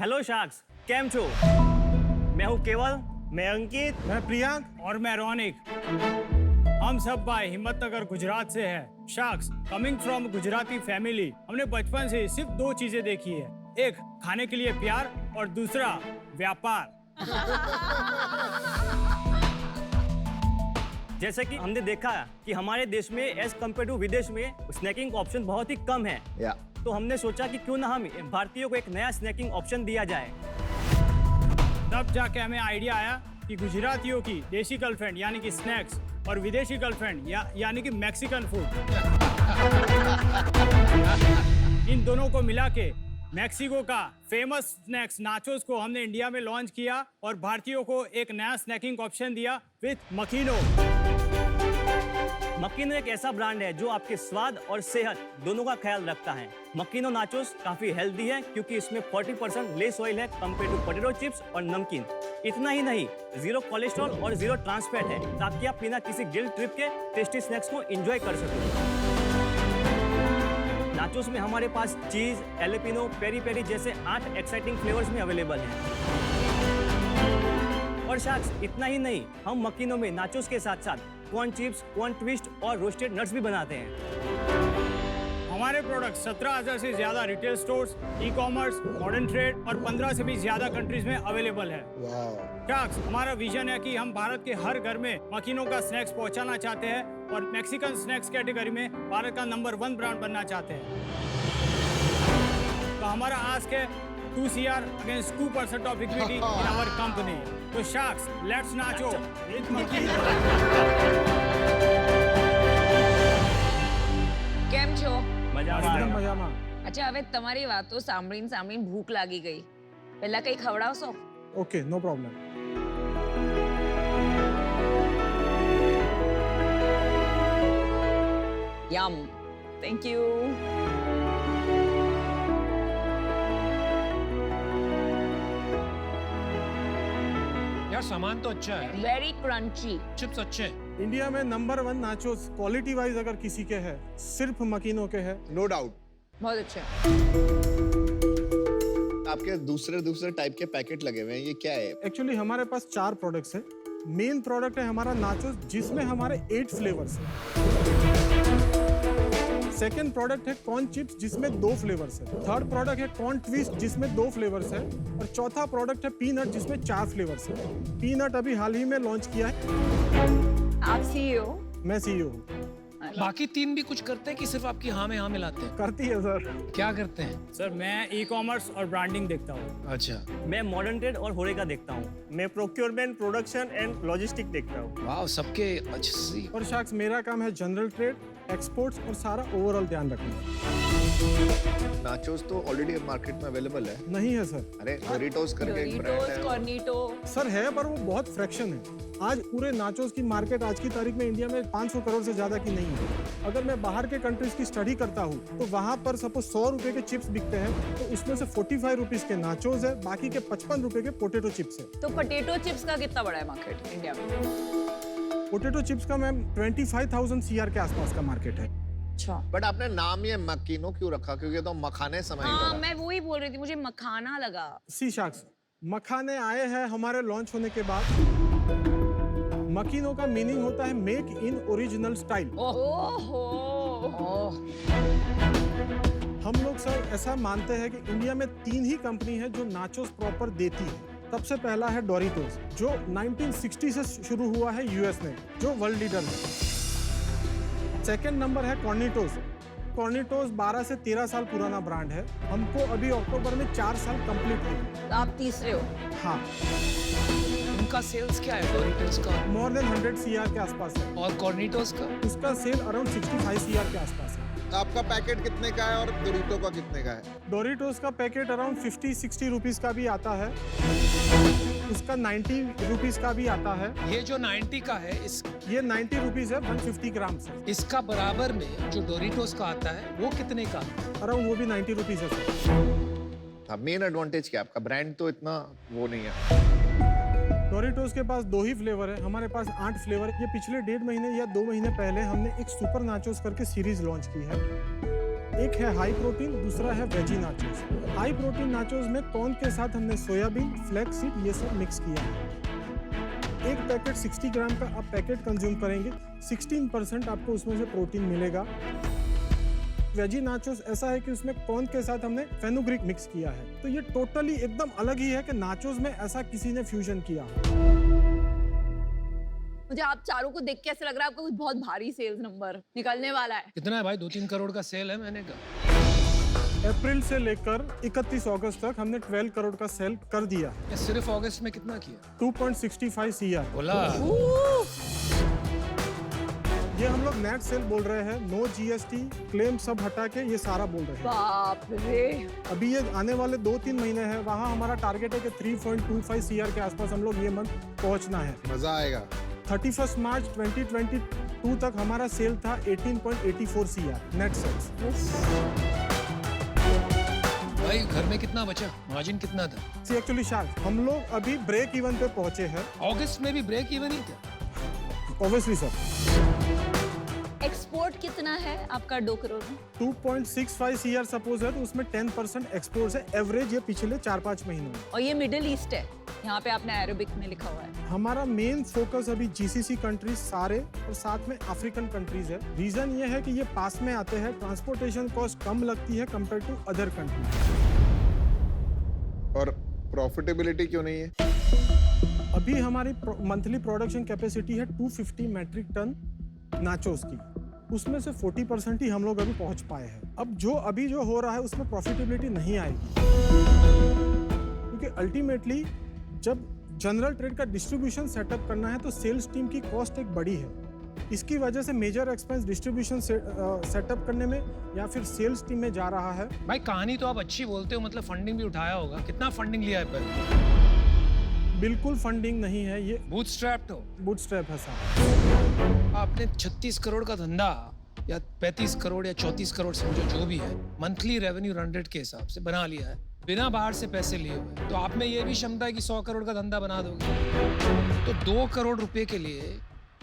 Hello sharks, केम छो? मैं हूँ केवल। मैं अंकित। मैं प्रियांक। और मैं रौनिक। हम सब भाई हिम्मतनगर गुजरात से हैं। Sharks coming from Gujarati family. हमने बचपन से सिर्फ दो चीजें देखी है, एक खाने के लिए प्यार और दूसरा व्यापार। जैसे कि हमने देखा कि हमारे देश में एज कम्पेयर टू विदेश में स्नैकिंग ऑप्शन बहुत ही कम है। तो हमने सोचा कि क्यों ना हम भारतीयों को एक नया स्नैकिंग ऑप्शन दिया जाए। तब जाके हमें आइडिया आया कि गुजरातियों की देसी गर्लफ्रेंड यानी कि स्नैक्स और विदेशी गर्लफ्रेंड यानी कि मैक्सिकन फूड, इन दोनों को मिला के मैक्सिको का फेमस स्नैक्स नाचोस को हमने इंडिया में लॉन्च किया और भारतीयों को एक नया स्नैकिंग ऑप्शन दिया विथ मकीनो। मकीनो एक ऐसा ब्रांड है जो आपके स्वाद और सेहत दोनों का ख्याल रखता है। मकीनो नाचोस काफी हेल्दी है क्योंकि इसमें 40% लेस ऑयल है कंपेयर टू पोटैटो चिप्स और नमकीन। इतना ही नहीं, जीरो कोलेस्ट्रॉल और जीरो ट्रांस फैट है ताकि आप बिना किसी गिल्ट ट्रिप के टेस्टी स्नैक्स को एंजॉय कर सकें। नाचोस में हमारे पास चीज, एलेपिनो, पेरी पेरी जैसे 8 एक्साइटिंग फ्लेवर्स में अवेलेबल हैं। और शार्क्स इतना ही नहीं, हम मकीनो में नाचोस के साथ साथ कॉर्न चिप्स, कॉर्न ट्विस्ट और रोस्टेड नट्स भी बनाते हैं। हमारे प्रोडक्ट 17,000 से ज्यादा retail stores, ecommerce, modern trade और 15 से भी ज्यादा कंट्रीज में अवेलेबल है। शार्क्स, हमारा विजन है कि हम भारत के हर घर में मकीनों का स्नैक्स पहुंचाना चाहते हैं और मैक्सिकन स्नैक्स कैटेगरी में भारत का नंबर 1 ब्रांड बनना चाहते हैं। तो हमारा आस्क है 2 CR against 2% of equity in our company. तो शार्क्स, लेट्स नाचो विद मकीनो। કેમ છો? મજામાં। મજામાં। અચ્છા, હવે તમારી વાતો સાંભળીને ભૂખ લાગી ગઈ. પહેલા કંઈ ખવડાવશો? Okay, no problem. Yum. Thank you. यार सामान तो अच्छा है, વેરી ક્રન્ચી. चिप्स अच्छे हैं। इंडिया में नंबर 1 नाचोस क्वालिटी वाइज अगर किसी के है सिर्फ मकीनों के है। No doubt. बहुत अच्छा. आपके दूसरे टाइप के पैकेट लगे हुए हैं, ये क्या है? एक्चुअली हमारे पास 4 प्रोडक्ट्स है। मेन प्रोडक्ट है हमारा नाचोस जिसमें हमारे 8 फ्लेवर्स है। सेकेंड प्रोडक्ट है कॉर्न चिप्स जिसमें 2 फ्लेवर्स है। थर्ड प्रोडक्ट है कॉर्न ट्विस्ट जिसमें 2 फ्लेवर्स है और चौथा प्रोडक्ट है पीनट जिसमें 4 फ्लेवर्स है। पीनट अभी हाल ही में लॉन्च किया है। આપ CEO? मैं CEO हूँ। बाकी 3 भी कुछ करते हैं कि सिर्फ आपकी हाँ में हाँ मिलाते हैं? करती है सर। क्या करते हैं? सर, मैं ई-कॉमर्स और ब्रांडिंग देखता हूँ। अच्छा, मैं मॉडर्न ट्रेड और होरेका देखता हूँ। मैं प्रोक्योरमेंट, प्रोडक्शन एंड लॉजिस्टिक देखता हूँ। वाह, सबके अच्छी। और शार्क्स, मेरा काम है जनरल ट्रेड, एक्सपोर्ट्स और सारा ओवरऑल ध्यान रखना। नाचोस तो ऑलरेडी मार्केट में अवेलेबल है। नहीं है सर। अरे डोरिटोस करके एक ब्रांड ડોરિટોસ, है। કોર્નિટો. सर है पर वो बहुत फ्रैक्शन है। आज पूरे नाचोस की मार्केट आज की तारीख में इंडिया में 500 करोड़ से ज्यादा की नहीं है। अगर मैं बाहर के कंट्रीज की स्टडी करता हूँ तो वहाँ पर सपोज 100 रुपए के चिप्स बिकते हैं तो उसमें से 45 रुपीज के नाचोस है, बाकी के 55 रुपए के पोटैटो चिप्स है। તો પોટેટો चिप्स का कितना बड़ा है मार्केट इंडिया में? पोटैटो चिप्स का मैम 25,000 CR के आसपास का मार्केट है। अच्छा. बट आपने नाम ये मकीनो क्यों रखा? क्योंकि ये तो मखाने समय ही हाँ, लगा। मैं वही बोल रही थी, मुझे मखाना लगा. सी शार्क्स, मखाने आए हैं हमारे लॉन्च होने के बाद। मकीनो का मीनिंग होता है मेक इन ओरिजिनल स्टाइल। ओहो. हम लोग सर ऐसा मानते हैं कि इंडिया में 3 ही कंपनी है जो नाचोस प्रॉपर देती है। सबसे पहला है डोरिटोस जो 1960 से शुरू हुआ है यूएस में, जो वर्ल्ड लीडर है। सेकंड नंबर है कॉर्निटोस। कॉर्निटोस 12 से 13 साल पुराना ब्रांड है। हमको अभी अक्टूबर में 4 साल कंप्लीट हुए। आप तीसरे हो. हाँ, उनका सेल्स क्या है डोरिटोस का? मोर देन 100 CR के आसपास है। और कॉर्निटोस का? उसका सेल अराउंड 65 CR के आसपास है। आपका पैकेट कितने का है और डोरिटो का कितने का है? डोरिटोस का पैकेट अराउंड 50-60 रुपीज का भी आता है। उसका 90 रुपीज का भी आता है। ये जो 90 का है, ये 90 रुपीज है 150 ग्राम से। इसका बराबर में जो डोरिटोस का आता है वो कितने का? अराउंड वो भी 90 रुपीज है सर। हाँ, मेन एडवांटेज क्या है आपका? ब्रांड तो इतना वो नहीं है। डोरिटोस के पास 2 ही फ्लेवर है, हमारे पास 8 फ्लेवर है। ये पिछले 1.5 महीने या 2 महीने पहले हमने एक सुपर नाचोस करके सीरीज लॉन्च की है। एक है हाई प्रोटीन, दूसरा है veggie nachos. High protein nachos में कॉर्न के साथ हमने सोयाबीन, फ्लैक्स सीड ये सब मिक्स किया है। एक पैकेट 60 ग्राम का आप पैकेट कंज्यूम करेंगे, 16% आपको उसमें से प्रोटीन मिलेगा। वेजी नाचोस ऐसा है कि उसमें कॉर्न के साथ हमने फेनुग्रीक मिक्स किया है, तो ये टोटली एकदम अलग ही है कि नाचोस में ऐसा किसी ने फ्यूजन किया हो। मुझे आप चारों को देख के ऐसा लग रहा है आपका कुछ बहुत भारी सेल्स नंबर निकलने वाला है। कितना है भाई? 2-3 करोड़ का सेल है मैंने कहा। अप्रैल से लेकर 31 अगस्त तक हमने 12 करोड़ का सेल कर दिया है। ये सिर्फ अगस्त में कितना किया? 2.65 CR। बोला ये हम लोग नेट सेल बोल रहे हैं, नो GST क्लेम सब हटा के ये सारा बोल रहे हैं। बाप रे। अभी ये आने वाले 2-3 महीने हैं, वहाँ हमारा टारगेट है कि 3.25 CR के आसपास हम लोग ये मंथ पहुँचना है। मजा आएगा। 31 मार्च 2022 तक हमारा सेल था 18.84 CR नेट सेल्स। भाई घर में कितना बचा? मार्जिन कितना था? एक्चुअली शायद हम लोग अभी ब्रेक इवन पे पहुंचे हैं। अगस्त में भी ब्रेक इवन ही था। Obviously sir. एक्सपोर्ट कितना है आपका 2 करोड़ में? 2.65 CR सपोज है, तो उसमें 10% एक्सपोर्ट है एवरेज, ये पिछले 4-5 महीनों में। और ये मिडिल ईस्ट है, यहाँ पे आपने अरेबिक में लिखा हुआ है। हमारा मेन फोकस अभी GCC कंट्रीज सारे और साथ में अफ्रीकन कंट्रीज है। रीजन ये है कि ये पास में आते हैं, ट्रांसपोर्टेशन कॉस्ट कम लगती है कंपेयर टू अदर कंट्रीज। और प्रॉफिटेबिलिटी क्यों नहीं है? अभी हमारी मंथली प्रोडक्शन कैपेसिटी है 250 मैट्रिक टन नाचोस की, उसमें से 40% ही हम लोग अभी पहुंच पाए हैं। अब जो हो रहा है उसमें प्रॉफिटेबिलिटी नहीं आएगी, क्योंकि अल्टीमेटली जब जनरल ट्रेड का डिस्ट्रीब्यूशन सेटअप करना है तो सेल्स टीम की कॉस्ट एक बड़ी है। इसकी वजह से मेजर एक्सपेंस डिस्ट्रीब्यूशन सेटअप करने में या फिर सेल्स टीम में जा रहा है। भाई कहानी तो आप अच्छी बोलते हो, मतलब फंडिंग भी उठाया होगा। कितना फंडिंग लिया है पहले? बिल्कुल फंडिंग नहीं है, ये बूटस्ट्रैप्ड हो। बूटस्ट्रैप है साहब। आपने 36 करोड़ का धंधा या 35 करोड़ या 34 करोड़ समझो जो भी है, मंथली रेवेन्यू रन रेट के हिसाब से बना लिया है बिना बाहर से पैसे लिए हुए। तो आप में ये भी क्षमता है कि 100 करोड़ का धंधा बना दोगे। तो 2 करोड़ रुपए के लिए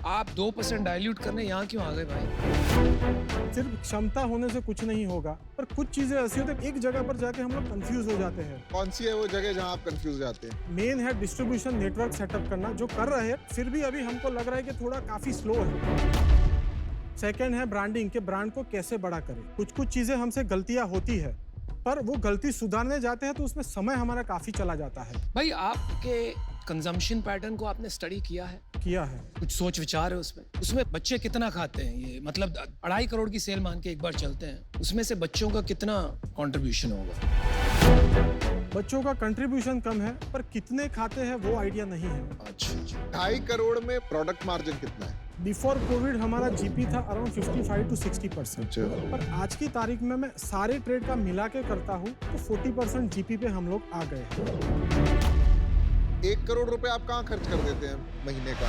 आप 2% डाइल्यूट करने यहाँ क्यों आ गए भाई? सिर्फ क्षमता होने से कुछ नहीं होगा, पर कुछ चीजें ऐसी होती है एक जगह पर जाके हम लोग कंफ्यूज हो जाते हैं। कौन सी है वो जगह जहाँ आप कंफ्यूज हो जाते हैं? मेन है डिस्ट्रीब्यूशन नेटवर्क सेटअप करना, जो कर रहे हैं, फिर भी अभी हमको लग रहा है कि थोड़ा काफी स्लो है। सेकेंड है ब्रांडिंग, के ब्रांड को कैसे बड़ा करें। कुछ चीजें हमसे गलतियां होती है, पर वो गलती सुधारने जाते हैं तो उसमें समय हमारा काफी चला जाता है। भाई आपके कंजम्पशन पैटर्न को आपने स्टडी किया है? किया है। कुछ सोच विचार है उसमें बच्चे कितना खाते हैं? ये मतलब 2.5 करोड़ की सेल मान के एक बार चलते हैं, उसमें से बच्चों का कितना कंट्रीब्यूशन होगा? बच्चों का कंट्रीब्यूशन कम है, पर कितने खाते हैं वो आइडिया नहीं है। अच्छा 2.5 करोड़ में प्रोडक्ट मार्जिन कितना है? बिफोर कोविड हमारा GP था अराउंड 55 to 60%, पर आज की तारीख में मैं सारे ट्रेड का मिला के करता हूँ तो 40% GP पे हम लोग आ गए हैं। 1 करोड़ रुपए आप कहाँ खर्च कर देते हैं महीने का?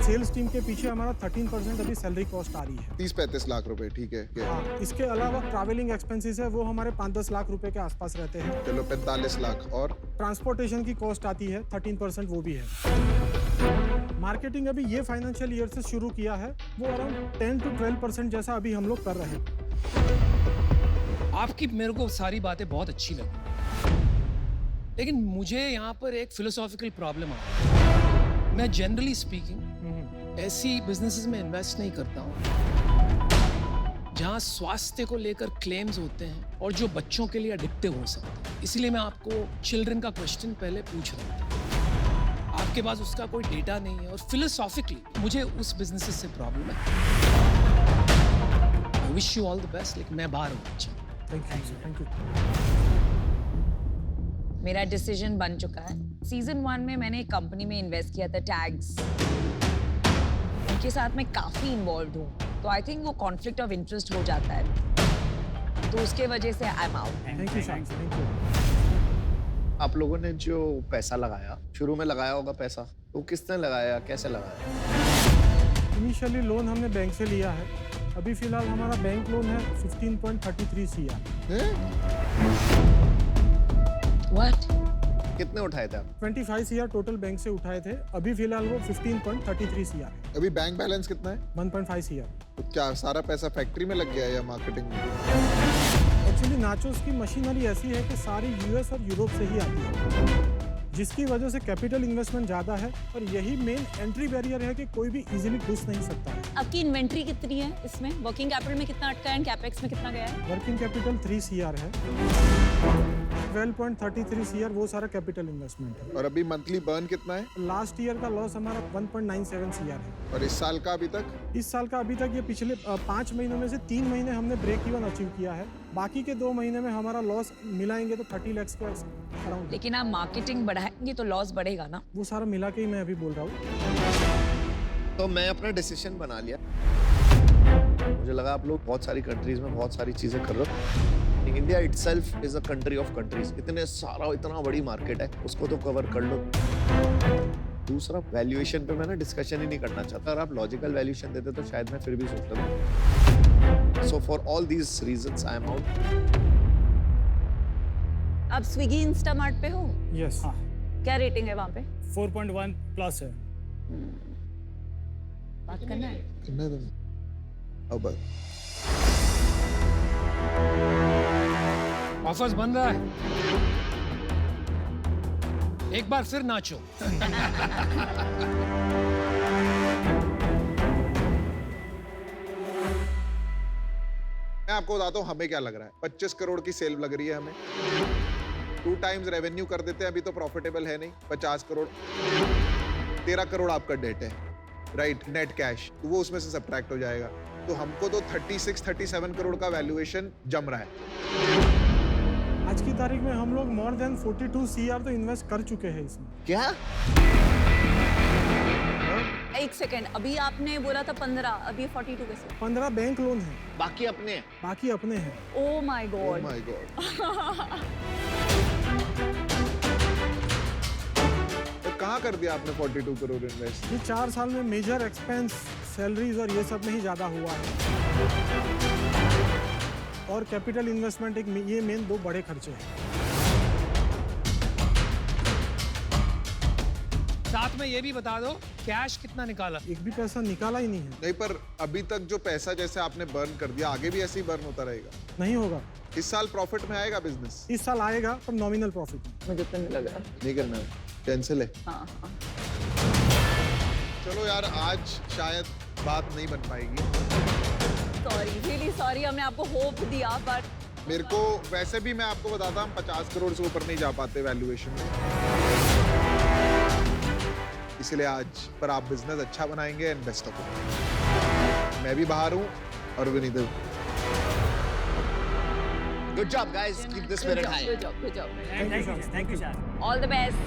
सेल्स टीम के पीछे हमारा 13% अभी सैलरी कॉस्ट आ रही है। 30-35 लाख रुपए, ठीक है। हाँ, इसके अलावा ट्रैवलिंग एक्सपेंसेस है, वो हमारे 5-10 लाख रुपए के आसपास रहते हैं। चलो 45 लाख। और ट्रांसपोर्टेशन की कॉस्ट आती है 13%, वो भी है। मार्केटिंग अभी ये फाइनेंशियल ईयर से शुरू किया है, वो अराउंड 10 to 12% जैसा अभी हम लोग कर रहे हैं। आपकी मेरे को सारी बातें बहुत अच्छी लगी, लेकिन मुझे यहाँ पर एक फिलोसॉफिकल प्रॉब्लम आ रही है। मैं जनरली स्पीकिंग ऐसी बिजनेसेस में इन्वेस्ट नहीं करता हूँ जहाँ स्वास्थ्य को लेकर क्लेम्स होते हैं और जो बच्चों के लिए एडिक्टिव हो सकते हैं। इसलिए मैं आपको चिल्ड्रन का क्वेश्चन पहले पूछ रहा था। आपके पास उसका कोई डेटा नहीं है और फिलोसॉफिकली मुझे उस बिजनेसेस से प्रॉब्लम है। I wish you all the best, लेकिन मैं बाहर हूँ। Thank you. मेरा डिसीजन बन चुका है। सीजन 1 में मैंने एक कंपनी में इन्वेस्ट किया था, टैग्स। उनके साथ मैं काफी इन्वॉल्व हूँ, तो आई थिंक वो कॉन्फ्लिक्ट ऑफ इंटरेस्ट हो जाता है, तो उसके वजह से I am out. Thank you. आप लोगों ने जो पैसा लगाया, शुरू में लगाया होगा पैसा, तो किसने लगाया, कैसे लगाया? इनिशियली लोन हमने बैंक से लिया है, अभी फिलहाल हमारा बैंक लोन है 15.33 CR। What? कितने उठाए थे आप? 25 CR टोटल बैंक से उठाए थे, अभी फिलहाल वो 15.33 CR है, अभी बैंक बैलेंस कितना है? 1.5 CR। तो क्या सारा पैसा फैक्ट्री में लग गया या मार्केटिंग में? एक्चुअली नाचोस की मशीनरी ऐसी है कि सारी यूएस और यूरोप से ही आती है, जिसकी वजह से कैपिटल इन्वेस्टमेंट ज़्यादा है और यही मेन एंट्री बैरियर है कि कोई भी इजीली घुस नहीं सकता है। आपकी इन्वेंट्री कितनी है इसमें? वर्किंग कैपिटल में कितना अटका है, कैपेक्स में कितना गया है? वर्किंग कैपिटल 3 CR है, 12.33 CR वो सारा कैपिटल इन्वेस्टमेंट है। और अभी मंथली बर्न कितना है? लास्ट ईयर का लॉस हमारा 1.97 CR है और इस साल का अभी तक? इस साल का अभी तक ये पिछले 5 महीनों में से 3 महीने हमने ब्रेक इवन अचीव किया है, बाकी के 2 महीने में हमारा लॉस मिलाएंगे तो 30 लाख के अराउंड। लेकिन आप मार्केटिंग बढ़ाएंगे तो लॉस बढ़ेगा ना? वो सारा मिला के ही मैं अभी बोल रहा हूँ। तो मैं अपना डिसीजन बना लिया। मुझे लगा आप लोग बहुत सारी कंट्रीज में बहुत सारी चीजें कर रहे हो। India itself is a country of countries, इतना बड़ी मार्केट है, उसको तो कवर कर लो। दूसरा, वैल्यूएशन पे मैं ना डिस्कशन ही नहीं करना चाहता। अगर आप लॉजिकल वैल्यूएशन देते तो शायद मैं फिर भी सोच लेता। So for all these reasons I am out. आप स्विगी इंस्टामार्ट पे हो? यस। हाँ, क्या रेटिंग है वहाँ पे? 4.1 प्लस है। बात करना है? कितना है? अब ऑफर्स बन रहा है, एक बार फिर नाचो। मैं आपको बताता हूँ हमें क्या लग रहा है। 25 करोड़ की सेल लग रही है हमें, 2 टाइम्स रेवेन्यू कर देते हैं, अभी तो प्रॉफिटेबल है नहीं। 50 करोड़, 13 करोड़ आपका डेट है, राइट, नेट कैश, तो वो उसमें से सब्ट्रैक्ट हो जाएगा। तो हमको तो 36-37 करोड़ का वैल्यूएशन जम रहा है। आज की तारीख में हम लोग मोर देन 42 CR तो इन्वेस्ट कर चुके हैं इसमें। क्या? एक सेकंड, अभी आपने बोला था 15, अभी 42 कैसे? 15 बैंक लोन है, बाकी अपने हैं। बाकी अपने हैं। Oh my Oh God. my God. तो कहाँ कर दिया आपने 42 करोड़ इन्वेस्ट? ये 4 साल में मेजर एक्सपेंस, सैलरीज और ये सब में ही ज़्यादा हुआ है, और कैपिटल इन्वेस्टमेंट एक ये मेन 2 बड़े खर्चे हैं। साथ में ये भी बता दो कैश कितना निकाला? एक भी पैसा निकाला ही नहीं है। नहीं, पर अभी तक जो पैसा जैसे आपने बर्न कर दिया, आगे भी ऐसे ही बर्न होता रहेगा? नहीं होगा, इस साल प्रॉफिट में आएगा बिजनेस? इस साल आएगा पर नॉमिनल प्रॉफिट में। मुझे तो नहीं लग रहा। नहीं करना, कैंसिल है। हाँ हाँ। चलो यार, आज शायद बात नहीं बन पाएगी। सॉरी, रियली सॉरी, हमने आपको होप दिया बट मेरे को वैसे भी, मैं आपको बताता, हम 50 करोड़ से ऊपर नहीं जा पाते वैल्यूएशन में, इसलिए आज पर आप बिजनेस अच्छा बनाएंगे एंड बेस्ट ऑफ लक। मैं भी बाहर हूँ और Vineet. Good job guys, keep the spirit high. Good job, good job. Thank you sir. All the best.